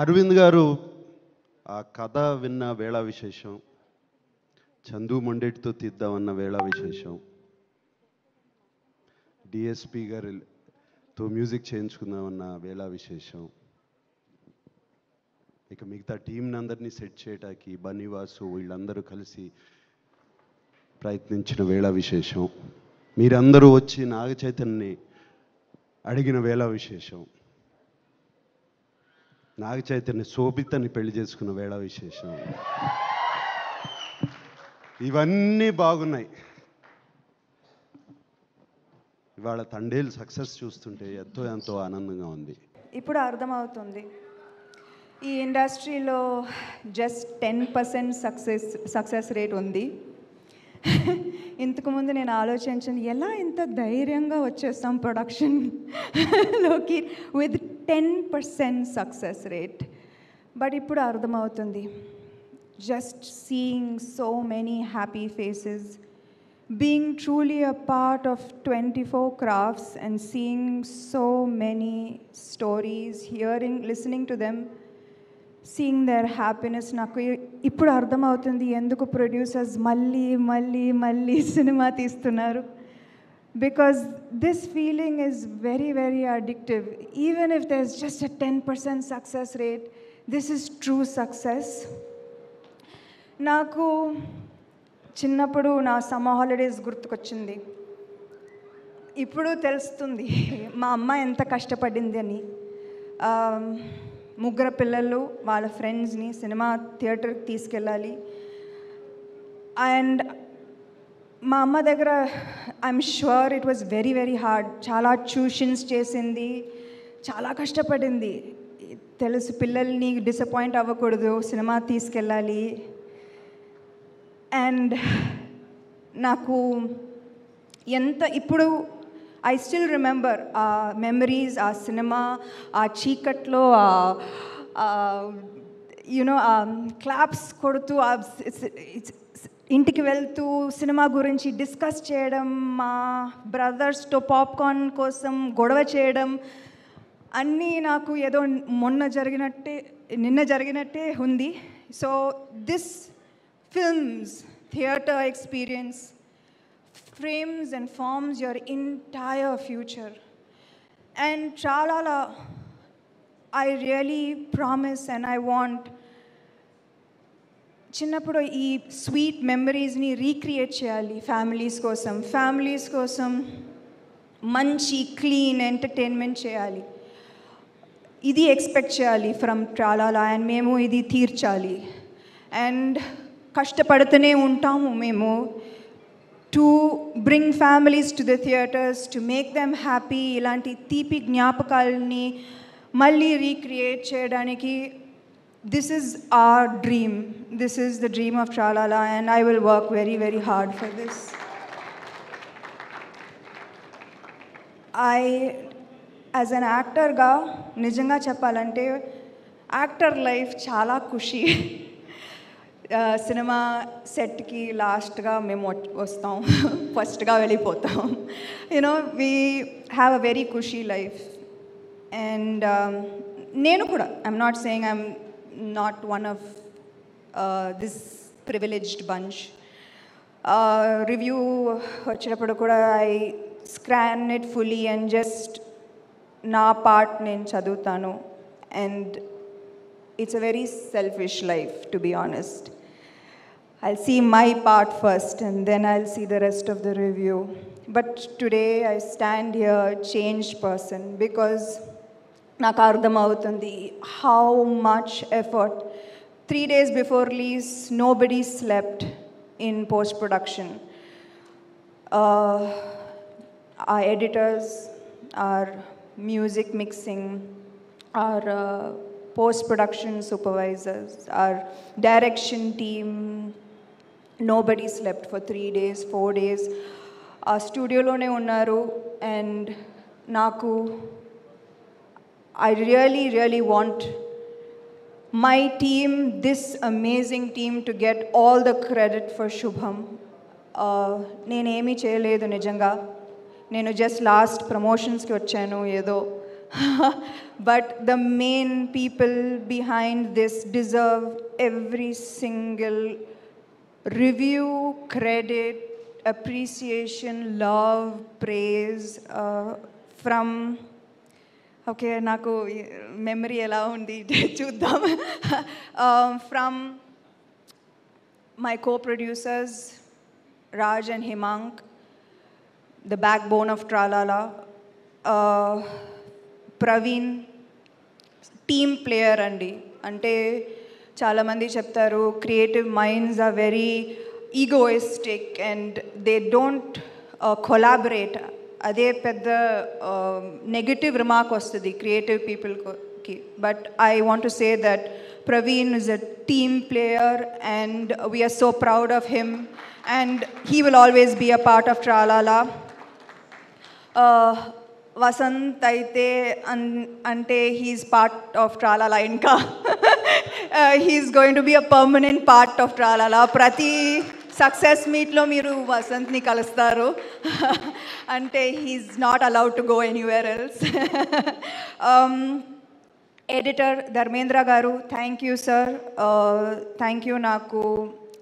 అరవింద్ గారు ఆ కథ విన్న వేళ విశేషం, చందు మొండెటితో తీద్దామన్న వేళ విశేషం, డిఎస్పి గారితో మ్యూజిక్ చేయించుకుందామన్న వేళ విశేషం, ఇక మిగతా టీంని అందరినీ సెట్ చేయడానికి బన్నీవాసు వీళ్ళందరూ కలిసి ప్రయత్నించిన వేళ విశేషం, మీరందరూ వచ్చి నాగ చైతన్యని అడిగిన వేళ విశేషం, నాగ చైతన్య శోభితని పెళ్లి చేసుకున్న వేళ విశేషం, ఇవన్నీ బాగున్నాయి. ఇవాళ తండేలు సక్సెస్ చూస్తుంటే ఎంతో ఆనందంగా ఉంది. ఇప్పుడు అర్థమవుతుంది, ఈ ఇండస్ట్రీలో జస్ట్ 10% సక్సెస్ రేట్ ఉంది. ఇంతకుముందు నేను ఆలోచించింది, ఎలా ఇంత ధైర్యంగా వచ్చేస్తాం ప్రొడక్షన్లోకి విత్ 10% సక్సెస్ రేట్. బట్ ఇప్పుడు అర్థమవుతుంది, just seeing so many happy faces, being truly a part of 24 crafts and seeing so many stories, listening to them, seeing their happiness. నాకు ఇప్పుడు అర్థమవుతుంది ఎందుకు ప్రొడ్యూసర్స్ మళ్ళీ సినిమా తీస్తున్నారు. Because this feeling is very addictive. Even if there is just a 10% success rate, this is true success. నాకు చిన్నప్పుడు నా summer holidays గుర్తుకొచ్చింది. ఇప్పుడు తెలుస్తుంది మా అమ్మ ఎంత కష్టపడింది అని. ముగ్గురు పిల్లలు వాళ్ళ ఫ్రెండ్స్ని సినిమా థియేటర్కి తీసుకెళ్ళాలి. అండ్ మా అమ్మ దగ్గర I'm sure it was very hard. చాలా ట్యూషన్స్ చేసింది, చాలా కష్టపడింది. తెలుసు పిల్లల్ని డిసప్పాయింట్ అవ్వకూడదు, సినిమా తీసుకెళ్ళాలి. అండ్ నాకు ఇప్పుడు ఐ స్టిల్ రిమెంబర్ ఆ మెమరీస్, ఆ సినిమా, ఆ చీకట్లో యూనో క్లాప్స్ కొడుతూ ఇంటికి వెళ్తూ సినిమా గురించి డిస్కస్ చేయడం, మా బ్రదర్స్తో పాప్కార్న్ కోసం గొడవ చేయడం, అన్నీ నాకు ఏదో నిన్న జరిగినట్టే ఉంది. So this films, theatre experience frames and forms your entire future. And chalala, I really promise and I want చిన్నప్పుడు ఈ స్వీట్ మెమరీస్ని రీక్రియేట్ చేయాలి. ఫ్యామిలీస్ కోసం మంచి క్లీన్ ఎంటర్టైన్మెంట్ చేయాలి. ఇది ఎక్స్పెక్ట్ చేయాలి ఫ్రమ్ ట్రాలాలా. అండ్ మేము ఇది తీర్చాలి. అండ్ కష్టపడుతూనే ఉంటాము మేము to bring families to the theatres, to make them happy. ఇలాంటి తీపి జ్ఞాపకాలని మళ్ళీ రీక్రియేట్ చేయడానికి this is our dream. This is the dream of Tralala and I will work very hard for this. As an యాక్టర్గా నిజంగా చెప్పాలంటే యాక్టర్ లైఫ్ చాలా ఖుషి. Cinema సెట్కి లాస్ట్గా మేము వస్తాం, ఫస్ట్గా వెళ్ళిపోతాం. You know we have a very khushi life. And నేను కూడా I'm not saying I'm not one of this privileged bunch. Review వచ్చేటప్పుడు కూడా I scan it fully and just నా పార్ట్ నేను చదువుతాను. And it's a very selfish life, to be honest. I'll see my part first and then I'll see the rest of the review. But today I stand here a changed person because నాకు అర్థమవుతుంది how much effort. 3 days before release, nobody slept in post-production. Our editors, our music mixing, our post-production supervisors, our direction team, nobody slept for 3 days, 4 days. ఆ స్టూడియోలోనే ఉన్నారు. And నాకు I really want my team, this amazing team to get all the credit for శుభం. నేనేమీ చేయలేదు నిజంగా. నేను just last ప్రమోషన్స్కి వచ్చాను ఏదో. but the main people behind this deserve every single review, credit, appreciation, love, praise from. Okay నాకు memory ఎలా ఉంది చూద్దాం. From my co-producers Raj and Himank, the backbone of Tralala, Praveen, team player andi, ante చాలా మంది చెప్తారు creative minds are very egoistic and they don't collaborate. అదే పెద్ద negative remark వస్తుంది క్రియేటివ్ పీపుల్కి. But I want to say that Praveen is a team player and we are so proud of him and he will always be a part of Tralala. Vasant aithe ante he's part of Tralala inka. He's going to be a permanent part of Tralala. Prati success మీట్లో మీరు వసంత్ని కలుస్తారు. అంటే he is not allowed to go anywhere else. Editor Dharmendra garu, thank you sir, thank you. నాకు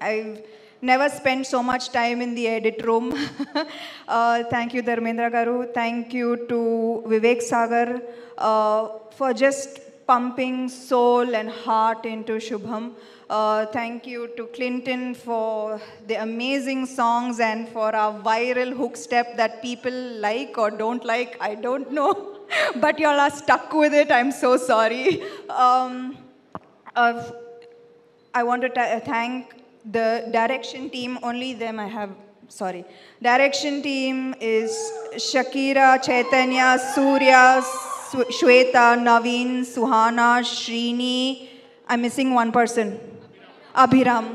I never spend so much time in the edit room. Thank you Dharmendra garu. Thank you to Vivek Sagar for just pumping soul and heart into Shubham. Thank you to Clinton for the amazing songs and for our viral hook step that people like or don't like, I don't know. But you all are stuck with it. I'm so sorry. I want to thank the direction team. Only them I have. Sorry. Direction team is Shakira, Chaitanya, Surya, Shweta, Naveen, Suhana, Srini. I'm missing one person. Abhiram.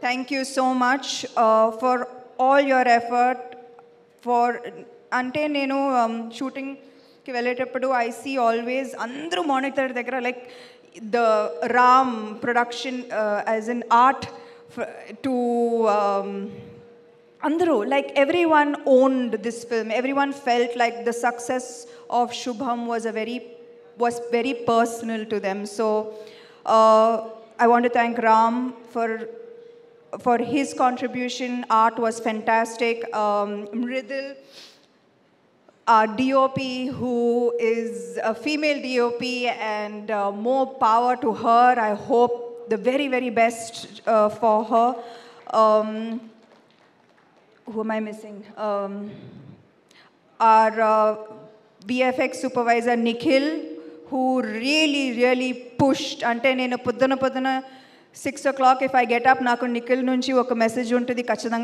Thank you so much for all your effort. For ante nenu shooting ki velletappudu I see always andru monitor daggara like the Ram production as an art to andru like everyone owned this film. Everyone felt like the success of Shubham was very personal to them. So I want to thank Ram for his contribution. Art was fantastic. Mridil, our DOP, who is a female DOP, and more power to her. I hope the very, very best for her. Who am I missing? Our VFX supervisor Nikhil, who really pushed. Ante nenu poddana 6 o'clock if I get up, naku Nikhil nunchi oka message untadi kachadanga